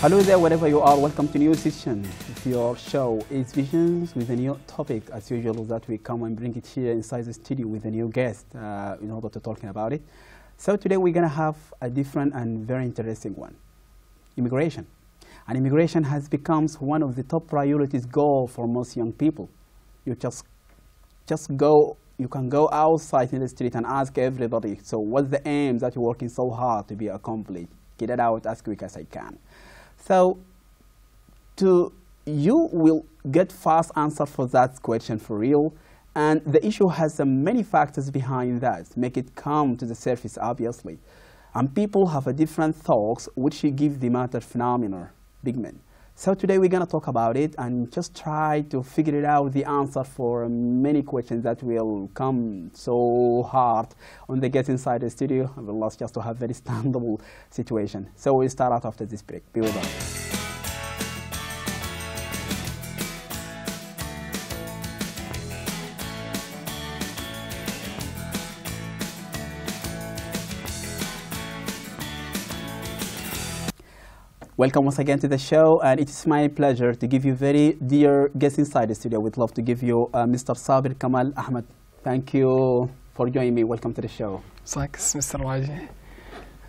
Hello there, wherever you are. Welcome to new session of your show. It's Visions with a new topic, as usual, that we come and bring it here inside the studio with a new guest in order to talking about it. So today we're going to have a different and very interesting one, immigration. And immigration has become one of the top priorities goal for most young people. You you can go outside in the street and ask everybody, so what's the aim that you're working so hard to be accomplished? Get it out as quick as I can. So you will get fast answer for that question for real. And the issue has many factors behind that, make it come to the surface, obviously. And people have a different thoughts, which give the matter phenomena, big men. So today we're going to talk about it and just try to figure it out, the answer for many questions that will come so hard when they get inside the studio. I will ask just to have very standable situation. So we'll start out after this break. Be with us. Welcome once again to the show, and it is my pleasure to give you very dear guest inside the studio. We'd love to give you Mr. Sabir Kamal Ahmed. Thank you for joining me. Welcome to the show. Thanks, Mr. Waji.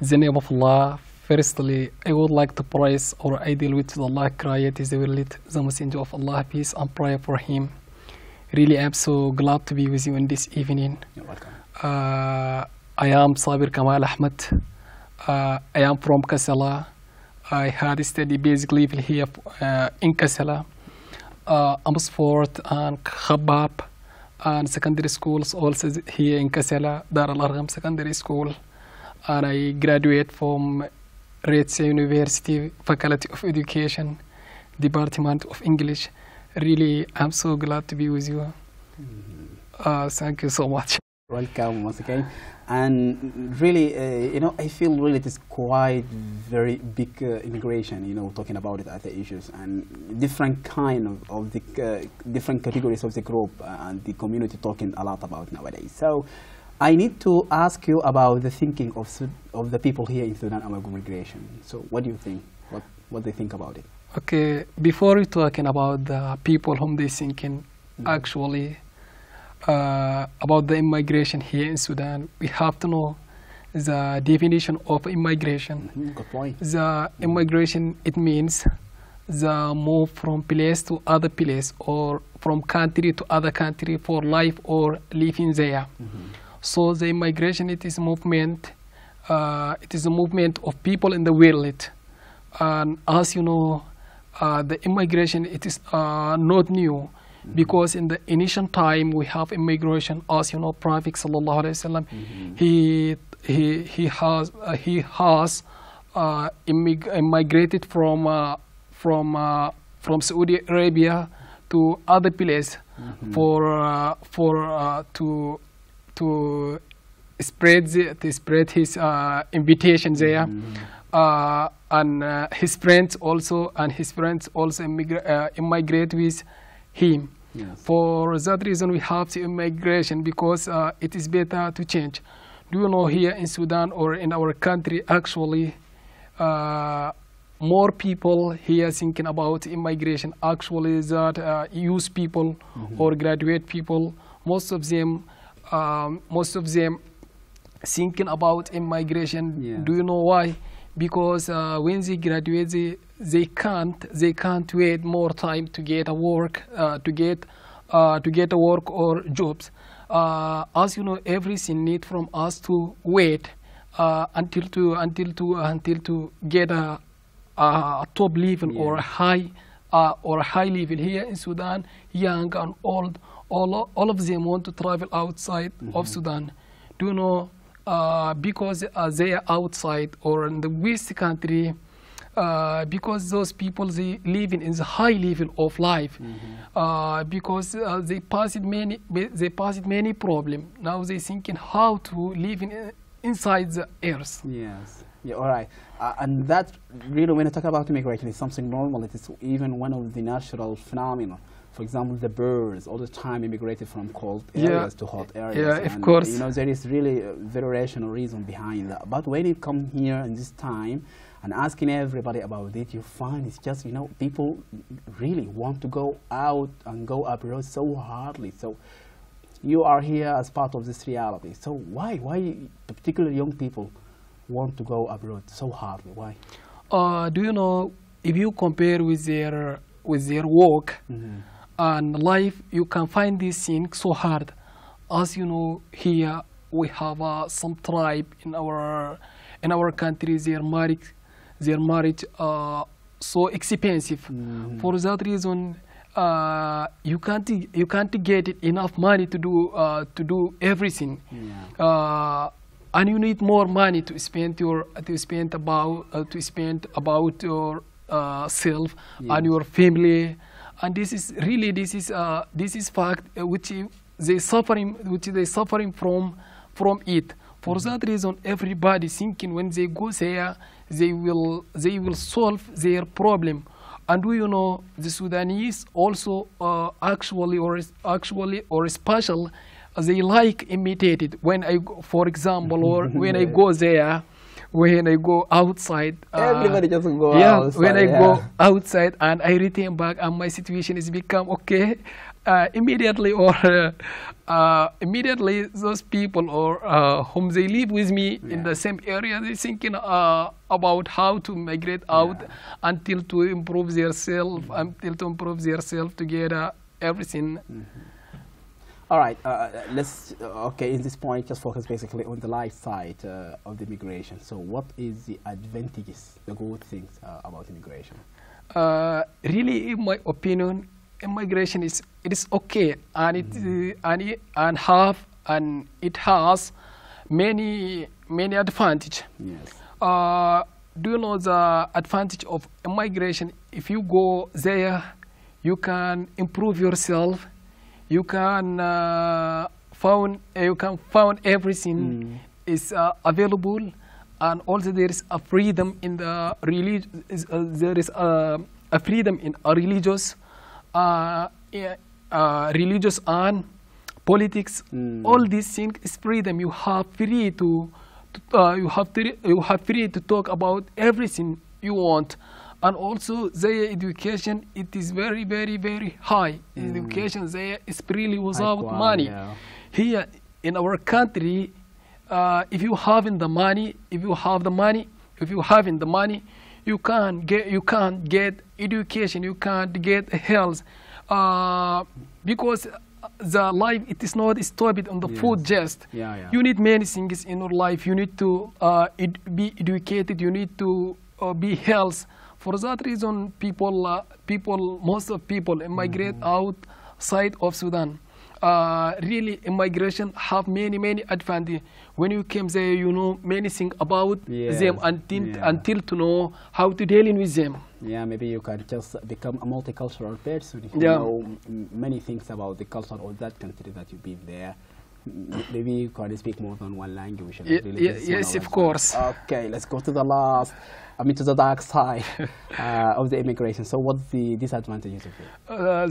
In the name of Allah, firstly, I would like to praise our ideal with Allah created the world, the messenger of Allah, peace and prayer for him. Really, I'm so glad to be with you in this evening. You're welcome. I am Sabir Kamal Ahmed. I am from Kassala. I had studied basic level here in Kassala, Amersfoort and Khabab, and secondary schools also here in Kassala, Dar al-Arqam Secondary School. And I graduate from Redse University, Faculty of Education, Department of English. Really, I'm so glad to be with you. Thank you so much. Welcome once again. And really, I feel really it is quite very big immigration, talking about it as the issues and different kind of the different categories of the group and the community talking a lot about nowadays. So I need to ask you about the thinking of the people here in Sudan about immigration. So what do you think? What they think about it? Okay, before we talking about the people whom they thinking, actually, about the immigration here in Sudan, we have to know the definition of immigration. Good point. The immigration, it means the move from place to other place or from country to other country for life or living there. So the immigration, it is movement. It is a movement of people in the world. And as you know, the immigration, it is not new. Because in the ancient time we have immigration, as you know, Prophet sallallahu alaihi wasallam, he has immigrated from Saudi Arabia to other places to spread his invitation there, and his friends also immigrate with him. Yes. For that reason, we have the immigration because it is better to change. Do you know, here in Sudan or in our country, actually, more people here thinking about immigration. Actually, that youth people or graduate people, most of them thinking about immigration. Yes. Do you know why? Because when they graduate, they can't wait more time to get a work, to get a work or jobs. As you know, everything need from us to wait until to get a top level or a high level. Here in Sudan, young and old, all of them want to travel outside of Sudan. Do you know? Because they are outside or in the West country, because those people, they living in the high level of life, because they passed many problems. Now they thinking how to live inside the earth. Yes. Yeah. All right. And that really, when you talk about immigration, it's something normal. It is even one of the natural phenomena. For example, the birds all the time immigrated from cold areas to hot areas. Yeah, of and, course. There is really a very rational reason behind that. But when it comes here in this time, and asking everybody about it, you find it's just, you know, people really want to go out and go abroad so hardly. So you are here as part of this reality. So why particularly young people want to go abroad so hardly? Why? Do you know, if you compare with their work and life, you can find this thing so hard. As you know, here we have some tribe in our country. Their marriage so expensive. For that reason, you can't get enough money to do everything. And you need more money to spend about your self and your family. And this is fact which they suffering from it. For that reason, everybody thinking when they go there, they will solve their problem. And do you know, the Sudanese also actually or special, they like imitated. When I go, for example, or when I go there, when I go outside, everybody just go outside. When I go outside and I return back and my situation is become okay, immediately those people or whom they live with me in the same area, they thinking about how to migrate out until to improve themselves, to get everything. All right, let's, in this point, just focus basically on the light side of the immigration. So what is the advantages, the good things about immigration? Really, in my opinion, immigration is okay, and it has many advantages. Yes. Do you know the advantage of immigration? If you go there, you can improve yourself. You can found everything is available, and also there is a freedom in the religion. There is a freedom in a religious and politics. All these things is freedom. You have free to talk about everything you want. And also their education, it is very, very, very high. Education there is really without money. Yeah. Here in our country, if you haven't the money, you can't get education, you can't get health, because the life, it is not stopped on the food just. You need many things in your life. You need to be educated. You need to be health. For that reason, most of people immigrate outside of Sudan. Really, immigration have many advantages. When you came there, you know many things about them until to know how to deal with them. Yeah, maybe you can just become a multicultural person if you know many things about the culture of that country that you've been there. Maybe you can speak more than one language. Yes, of course. Okay, let's go to the to the dark side of the immigration. So what's the disadvantages of it?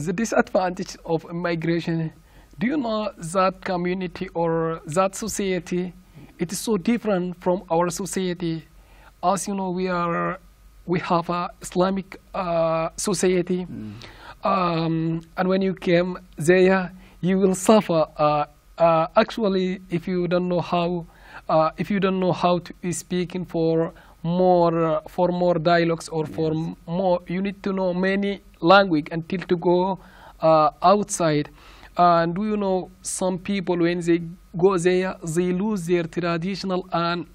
The disadvantage of immigration, do you know that community or that society, it is so different from our society. As you know, we have a Islamic society, and when you came there, you will suffer. Actually, if you don't know how to speak for more dialogues or for more, you need to know many language until to go outside. And do you know, some people when they go there, they lose their traditional and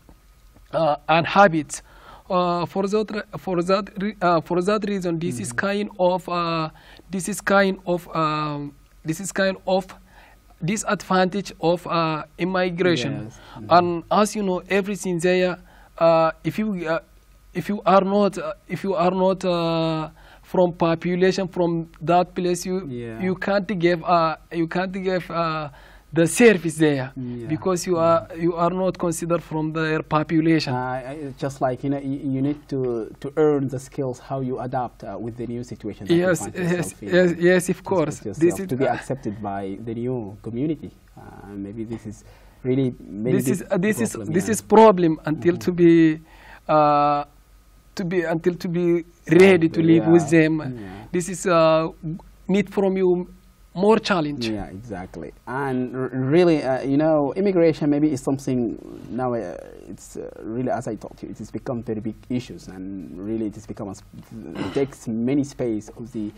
habits. For that reason, this is kind of disadvantage of immigration. And as you know, everything there, if you are not from population from that place, you can't give the service there because you are not considered from their population. Just like you need to earn the skills how you adapt with the new situation. Yes, of course. This is to be accepted by the new community. Maybe this is really this is problem until to be to be ready to live with them. Yeah. This is need from you more challenge. Yeah, exactly. And really, you know, immigration maybe is something now. It's really, as I told you, it has become very big issues, and really it has become it takes many space of the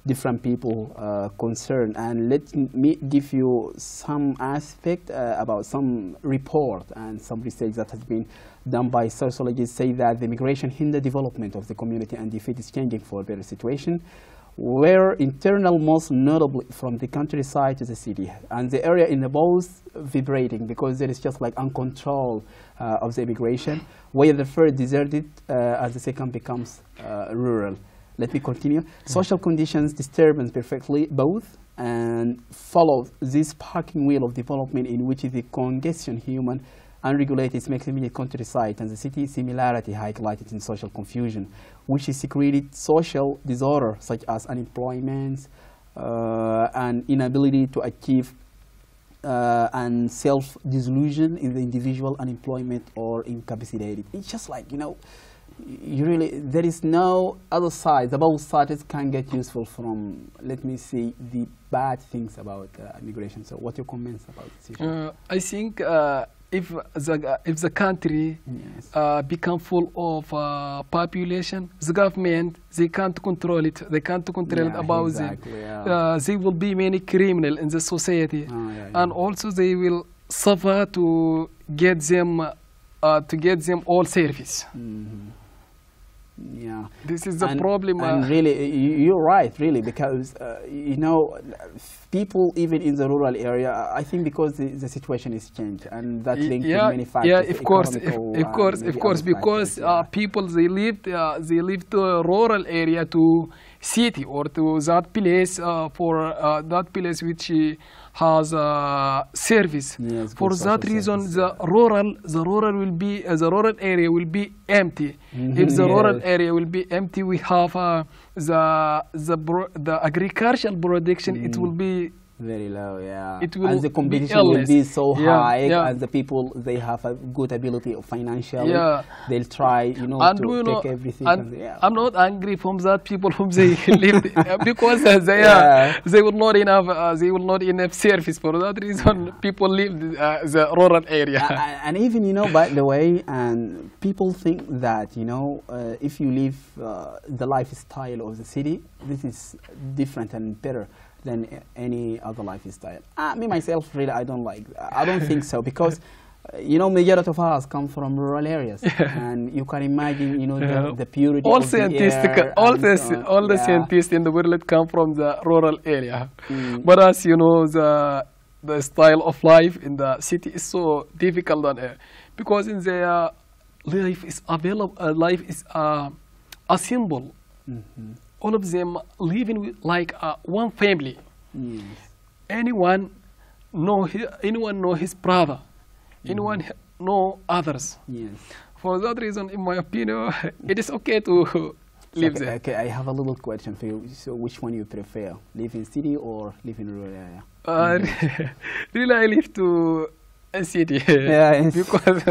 different people concerned. And let me give you some aspect about some report and some research that has been done by sociologists. Say that the migration hinder development of the community and if it is changing for a better situation, where internal most notably from the countryside to the city, and the area in the both vibrating because there is just like uncontrolled of the immigration, where the first deserted as the second becomes rural. Let me continue. Social conditions disturbance perfectly both and follow this parking wheel of development in which the congestion human unregulated makes immediate countryside and the city similarity highlighted in social confusion, which is secreted social disorder such as unemployment and inability to achieve and self-disillusion in the individual, unemployment or incapacitated. It's just like, you know, you really, there is no other side. The both sides can get useful from, let me see, the bad things about immigration. So what are your comments about this issue? I think if the country become full of population, the government, they can't control it. They can't control it about exactly, them. There will be many criminals in the society, and also they will suffer to get them all service. Yeah, this is the problem. And really, you're right, really, because you know, people even in the rural area, I think because the situation is changed, and that linked to many factors. Yeah, of course, because people they live to a rural area to city or to that place for that place which has service. Yes, for that reason, the rural area will be empty. If the rural area will be empty, we have the agricultural production. It will be very low, yeah. It will and the competition will be so high, and the people, they have a good ability financially. They'll try, you know, to take everything. I'm not angry from that people whom they live because they will not enough service. For that reason, people leave the rural area. And even, you know, by the way, and people think that, you know, if you live the lifestyle of the city, this is different and better than any other lifestyle. Me myself, really, I don't think so, because you know, majority of us come from rural areas, and you can imagine, you know, the purity of the air. All the scientists in the world come from the rural area. But as you know, the style of life in the city is so difficult on air, because in their life is available. Life is a symbol. All of them living with like one family. Anyone know his brother. Anyone know others. For that reason, in my opinion, it is okay to live there. Okay, I have a little question for you. So, which one you prefer, live in city or live in rural area? Really, I live to a city. Because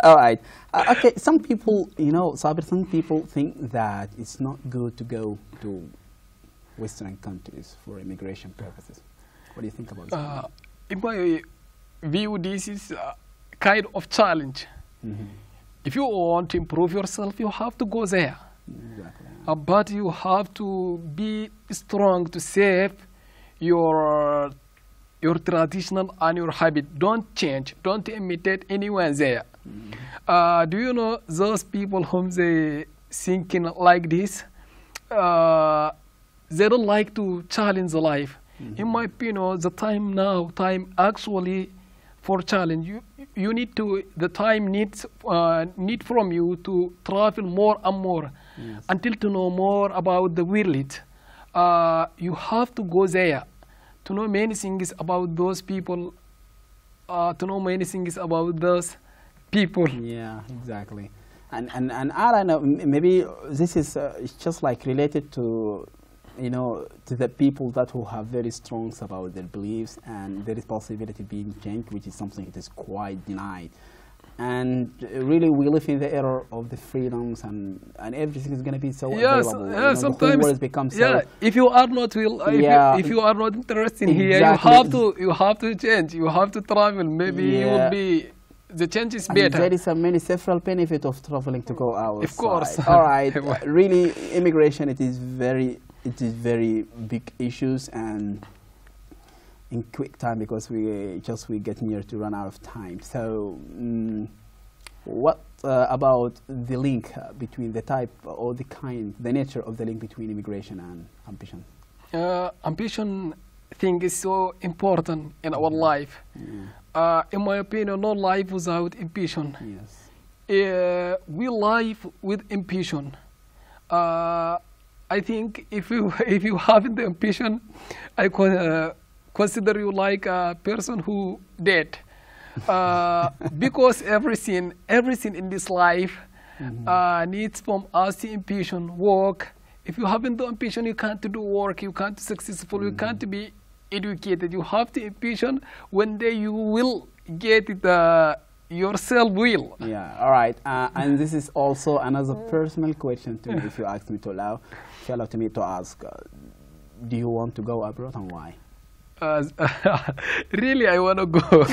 all right. Okay, some people, you know, Sabir, some people think that it's not good to go to Western countries for immigration purposes. What do you think about that? In my view, this is a kind of challenge. If you want to improve yourself, you have to go there. But you have to be strong to save your traditional and your habit. Don't change. Don't imitate anyone there. Do you know those people whom they thinking like this? They don't like to challenge life. In my opinion, the time actually for challenge. You need to, the time needs need from you to travel more and more until to know more about the world. You have to go there to know many things about those people. To know many things about those people. Yeah, exactly. And I don't know, maybe this is it's just like related to, you know, to the people that who have very strong about their beliefs, and there is possibility being changed, which is something that is quite denied. And really, we live in the era of the freedoms, and everything is going to be so Yes, available. yeah, The whole sometimes. world becomes Yeah, so. if you are not will, Yeah. if you are not interested in here, Exactly. you have to change. You have to travel. Maybe you will Yeah. be. The change is And better. there is several benefit of traveling to go outside. Of course. All right. Really, immigration, it is very big issues, and in quick time, because we get near to run out of time. So, what about the link between the type or the nature of the link between immigration and ambition? Ambition thing is so important in our life. In my opinion, no life without ambition. Yes. We live with ambition. I think if you haven't the ambition, I consider you like a person who dead. Because everything in this life needs from us the ambition, work. If you haven't the ambition, you can't do work, you can't be successful, you can't be educated. You have the ambition. One day you will get it, yourself will. Yeah, all right. And this is also another personal question to me, if you ask me to allow me to ask. Do you want to go abroad, and why? Really, I want to go.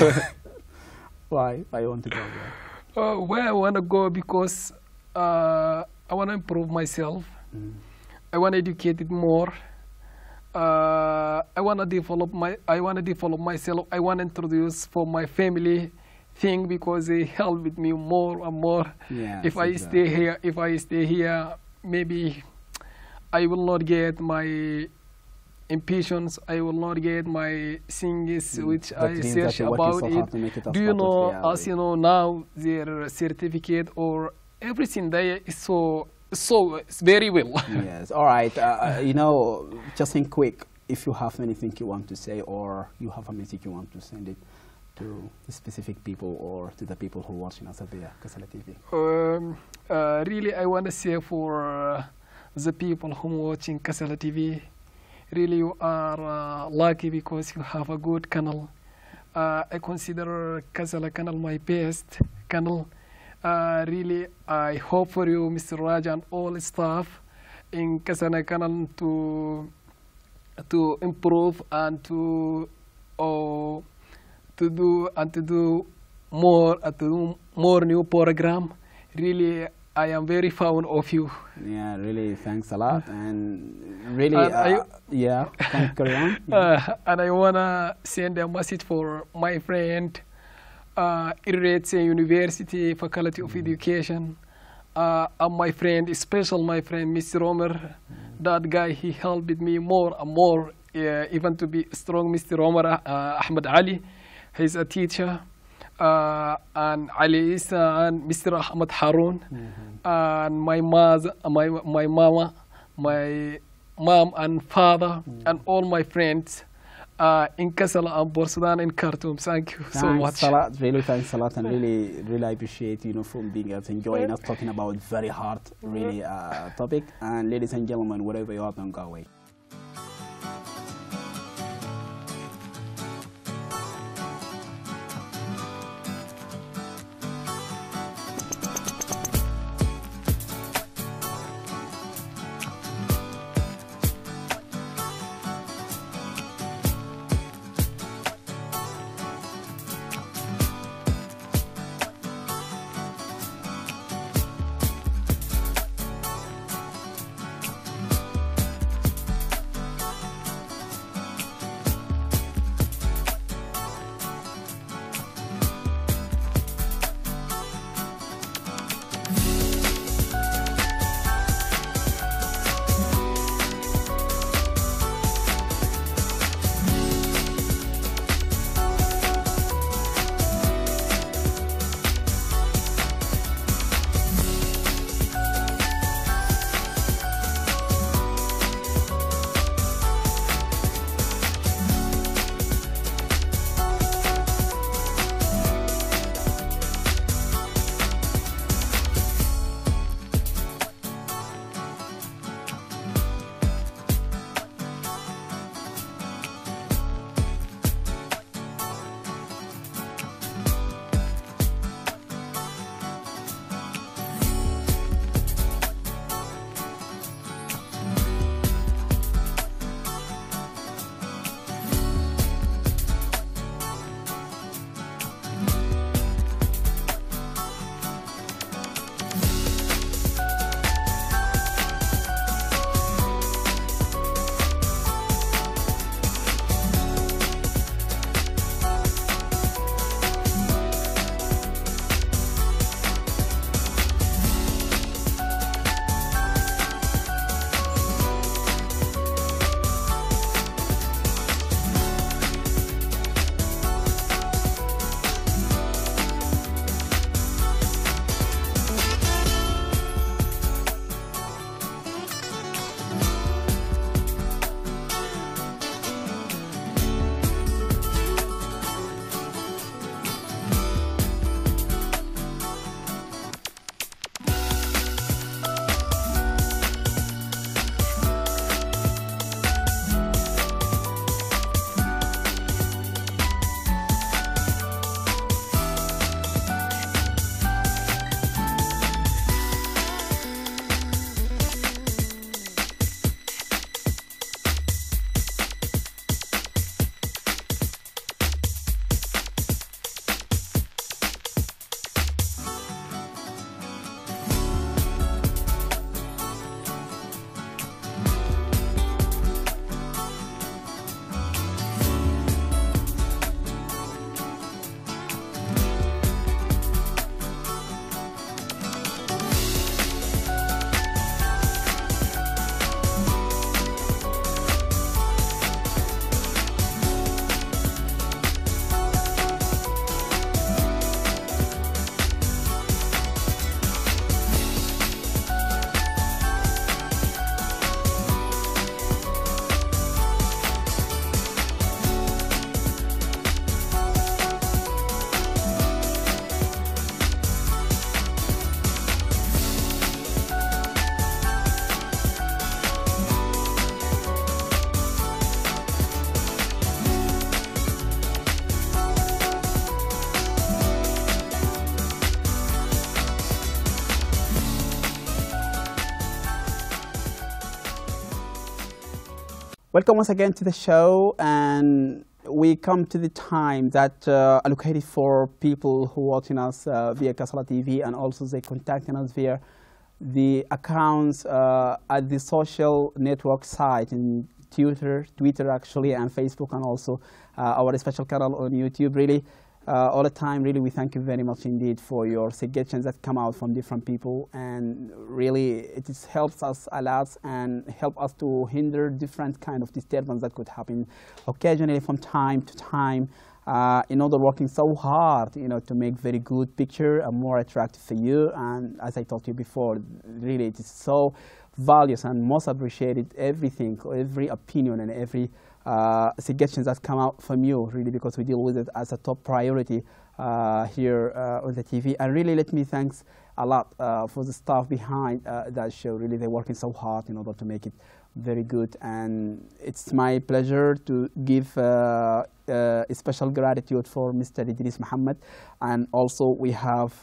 Why? Why you want to go abroad? Where I want to go because I want to improve myself. I want to educate it more. I want to develop myself. I want to introduce for my family thing because they help with me more and more. Yes, if I stay here, maybe I will not get my ambitions. I will not get my things which I search about it. Do you know? As you know now, their certificate or everything there is so it's very well. Yes. All right. Just in quick, if you have anything you want to say, or you have a message you want to send it to specific people or to the people who are watching us via Kassala TV. Really, I want to say for the people who are watching Kassala TV, really you are lucky because you have a good channel. I consider Kassala channel my best channel. Really, I hope for you, Mr. Raj, and all staff in Kassala Canal to improve and to do more new program. Really, I am very fond of you. Yeah, really, thanks a lot, and really, yeah, can carry on. And I wanna send a message for my friend. Irrate University Faculty of Education, and my friend, especially my friend Mr. Omer. That guy, he helped me more and more, even to be strong. Mr. Omer Ahmed Ali, he's a teacher, and Ali Isa and Mr. Ahmed Harun, and my mama, my mom and father, and all my friends. In Kassala and Sudan and Khartoum. Thank you so much. Thanks a lot. Really, thanks a lot, and really I appreciate from being able to enjoying us talking about very hard, really topic. And ladies and gentlemen, wherever you are, don't go away. Welcome once again to the show, and we come to the time that allocated for people who watching us via Kassala TV, and also they contacting us via the accounts at the social network site in Twitter actually, and Facebook, and also our special channel on YouTube. Really, all the time, really, we thank you very much indeed for your suggestions that come out from different people, and really it helps us a lot and help us to hinder different kind of disturbance that could happen occasionally from time to time, in order working so hard, to make very good picture and more attractive for you. And as I told you before, really it is so values and most appreciated everything, every opinion and every suggestions that come out from you, really, because we deal with it as a top priority here on the TV. And really, let me thanks a lot for the staff behind that show. Really, they're working so hard in order to make it very good. And it's my pleasure to give a special gratitude for Mr. Idris Muhammad. And also we have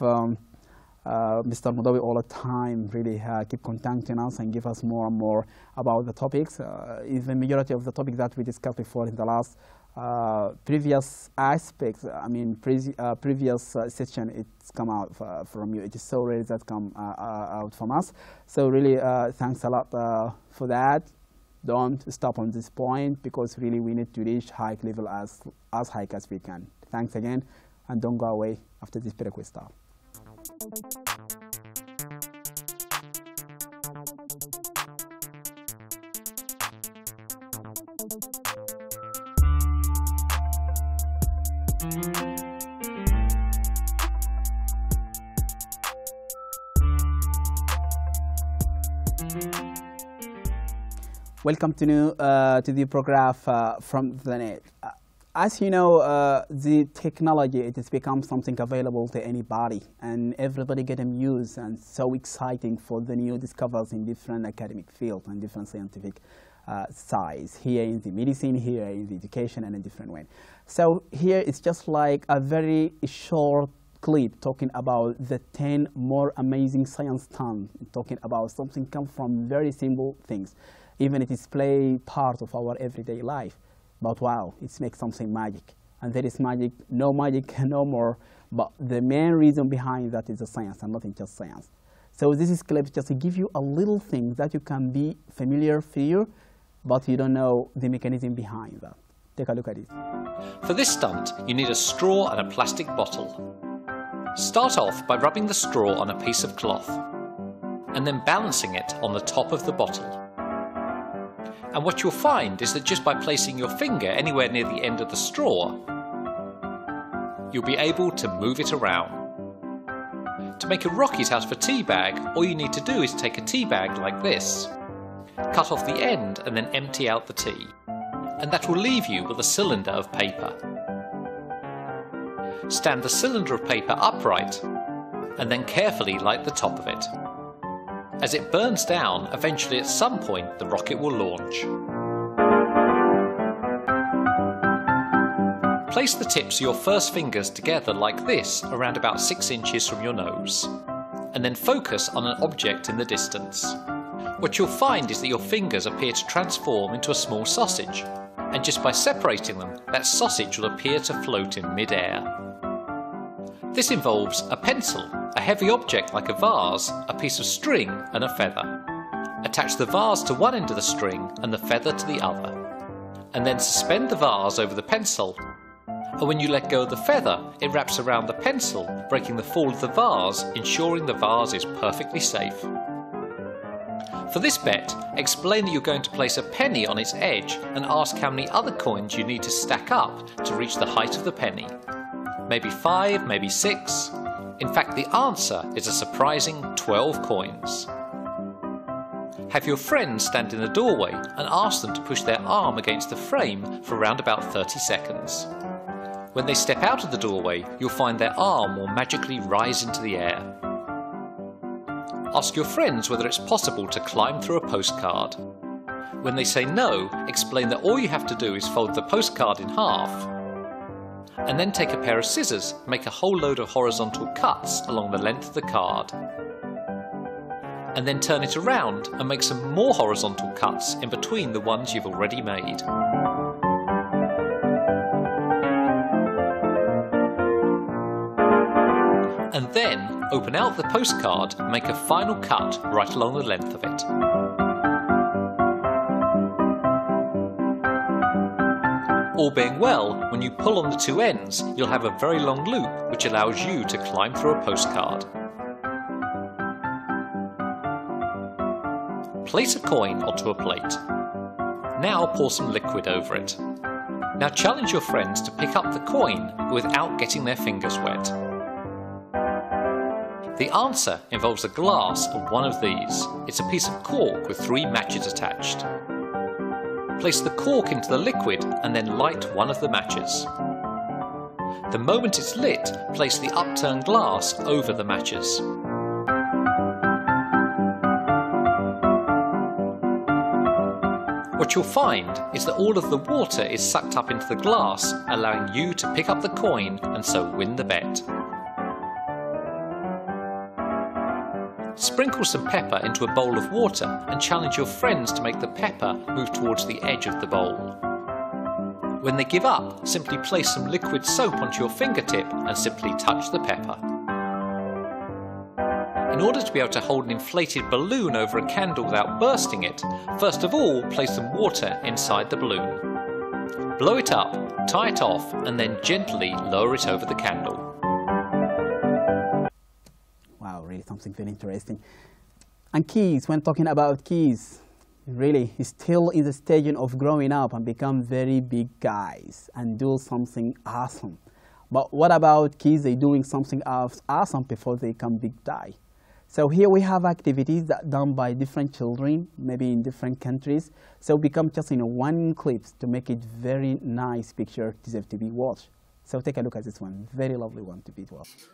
Mr. Mudawi all the time, really keep contacting us and give us more and more about the topics. The majority of the topics that we discussed before in the last previous aspects, previous session, it's come out from you. It is so rare that come out from us. So really, thanks a lot for that. Don't stop on this point, because really we need to reach high level as high as we can. Thanks again, and don't go away after this break we start. Welcome to the program from the net. As you know, the technology, it has become something available to anybody, and everybody get amused and so exciting for the new discoveries in different academic fields and different scientific sides, here in the medicine, here in the education, and in different way. So here it's just like a very short clip talking about the 10 more amazing science terms, talking about something come from very simple things. Even it is play part of our everyday life. But wow, it makes something magic. And there is magic, no more. But the main reason behind that is the science, and nothing just science. So this is clip just to give you a little thing that you can be familiar for you, but you don't know the mechanism behind that. Take a look at it. For this stunt, you need a straw and a plastic bottle. Start off by rubbing the straw on a piece of cloth, and then balancing it on the top of the bottle. And what you'll find is that just by placing your finger anywhere near the end of the straw, you'll be able to move it around. To make a rocket out of a tea bag, all you need to do is take a tea bag like this, cut off the end and then empty out the tea, and that will leave you with a cylinder of paper. Stand the cylinder of paper upright and then carefully light the top of it. As it burns down, eventually at some point the rocket will launch. Place the tips of your first fingers together like this, around about 6 inches from your nose, and then focus on an object in the distance. What you'll find is that your fingers appear to transform into a small sausage, and just by separating them, that sausage will appear to float in mid-air. This involves a pencil, a heavy object like a vase, a piece of string and a feather. Attach the vase to one end of the string and the feather to the other, and then suspend the vase over the pencil, and when you let go of the feather, it wraps around the pencil, breaking the fall of the vase, ensuring the vase is perfectly safe. For this bet, explain that you're going to place a penny on its edge and ask how many other coins you need to stack up to reach the height of the penny. Maybe 5, maybe 6. In fact, the answer is a surprising 12 coins. Have your friends stand in the doorway and ask them to push their arm against the frame for around about 30 seconds. When they step out of the doorway, you'll find their arm will magically rise into the air. Ask your friends whether it's possible to climb through a postcard. When they say no, explain that all you have to do is fold the postcard in half, and then take a pair of scissors and make a whole load of horizontal cuts along the length of the card. and then turn it around and make some more horizontal cuts in between the ones you've already made. And then open out the postcard and make a final cut right along the length of it. All being well, when you pull on the two ends, you'll have a very long loop which allows you to climb through a postcard. Place a coin onto a plate. Now pour some liquid over it. Now challenge your friends to pick up the coin without getting their fingers wet. The answer involves a glass of one of these. It's a piece of cork with 3 matches attached. Place the cork into the liquid and then light one of the matches. The moment it's lit, place the upturned glass over the matches. What you'll find is that all of the water is sucked up into the glass, allowing you to pick up the coin and so win the bet. Sprinkle some pepper into a bowl of water and challenge your friends to make the pepper move towards the edge of the bowl. When they give up, simply place some liquid soap onto your fingertip and simply touch the pepper. In order to be able to hold an inflated balloon over a candle without bursting it, first of all place some water inside the balloon. Blow it up, tie it off, and then gently lower it over the candle. Wow, really something very interesting. And kids, when talking about kids, really, he's still in the stage of growing up and become very big guys and do something awesome. But what about kids? They're doing something awesome before they become big guy. So here we have activities that done by different children, maybe in different countries. So become just one clip to make it very nice picture, deserve to be watched. So take a look at this one, very lovely one to be watched.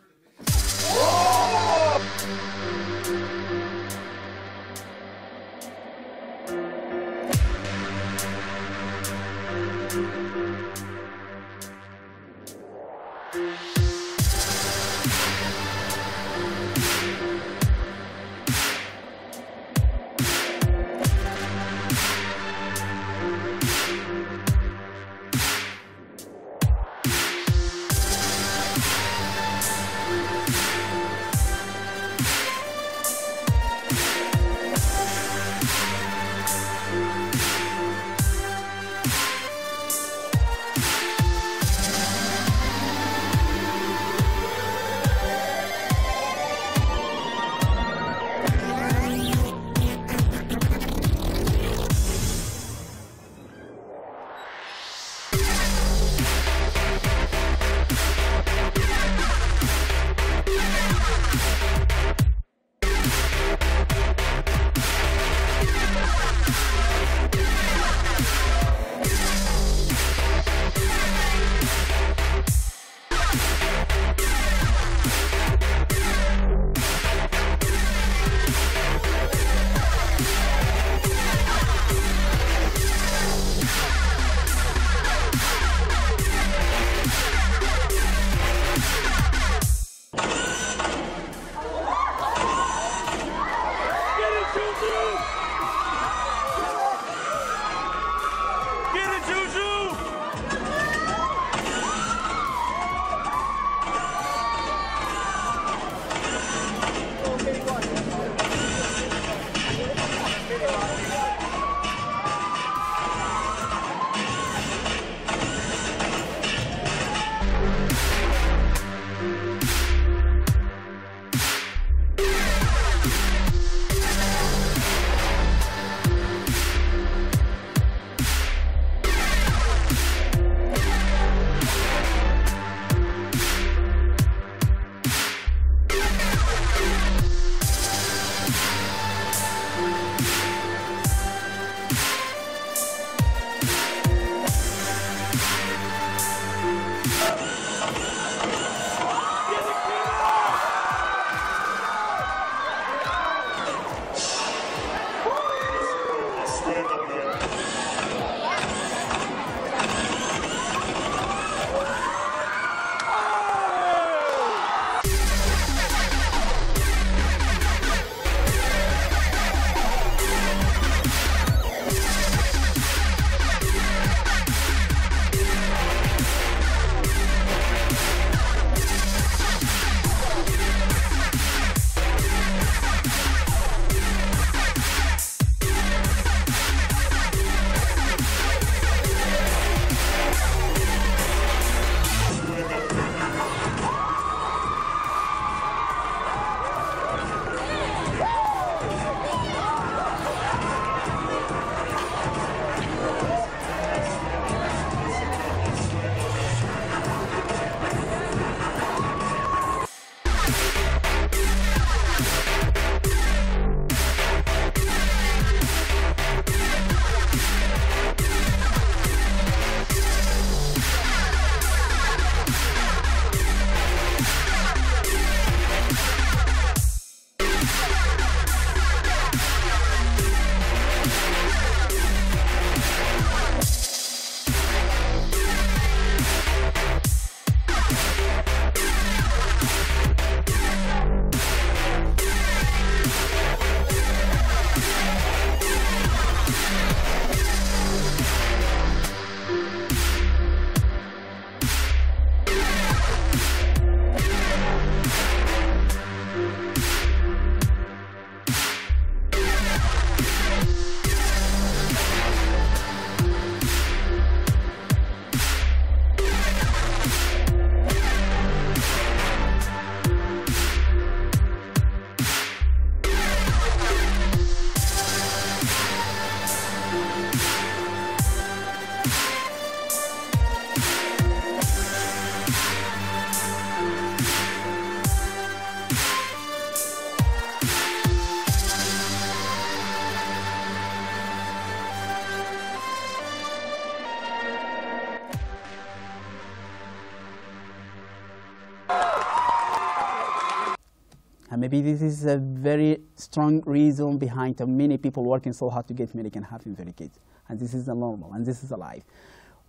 And maybe this is a very strong reason behind many people working so hard to get married and having very kids. And this is the normal, and this is the life.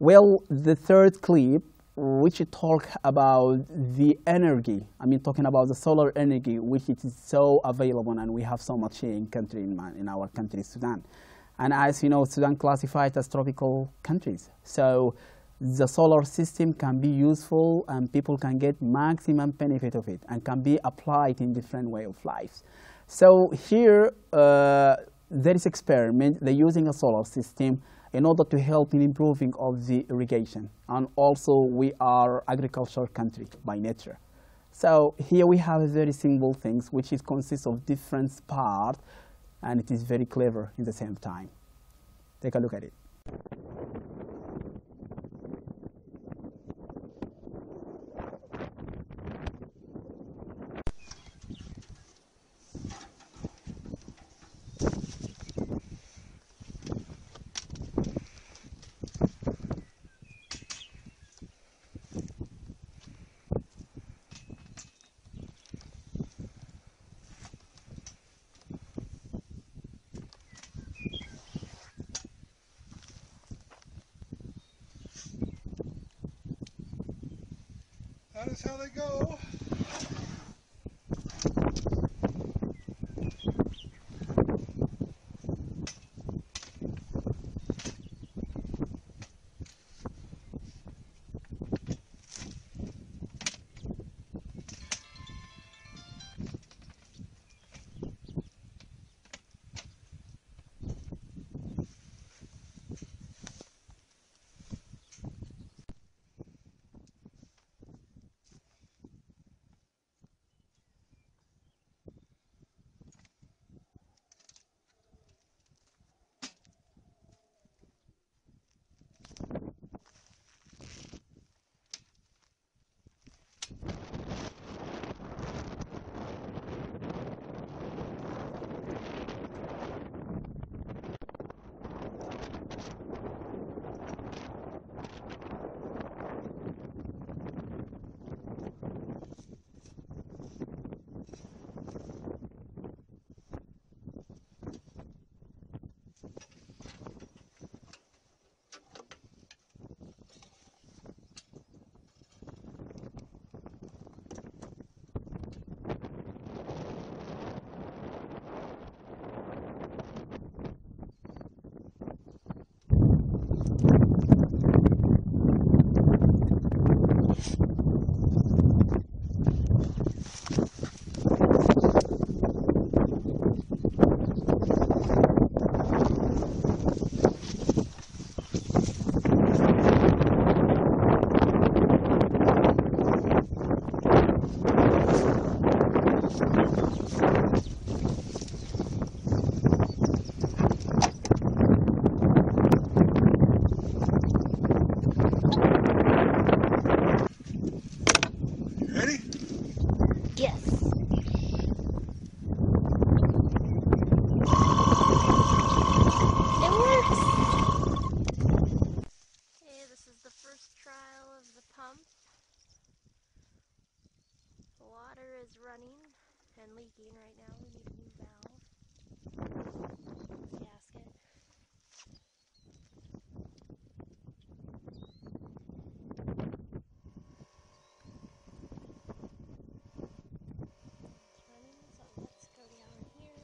Well, the third clip, which talk about the energy, talking about the solar energy, which it is so available, and we have so much here in our country, Sudan. And as you know, Sudan classified as tropical countries. So the solar system can be useful and people can get maximum benefit of it and can be applied in different way of life. So here, there is experiment, they're using a solar system in order to help in improving of the irrigation. And also we are agricultural country by nature. So here we have a very simple things which is consists of different parts, and it is very clever in the same time. Take a look at it. That is how they go. Running and leaking right now. We need a new valve. Gasket. It's running, so let's go down here.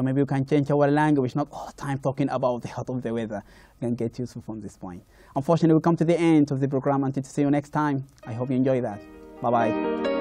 So maybe we can change our language, not all the time talking about the health of the weather. We can get useful from this point. Unfortunately, we come to the end of the program. Until to see you next time. I hope you enjoy that. Bye-bye.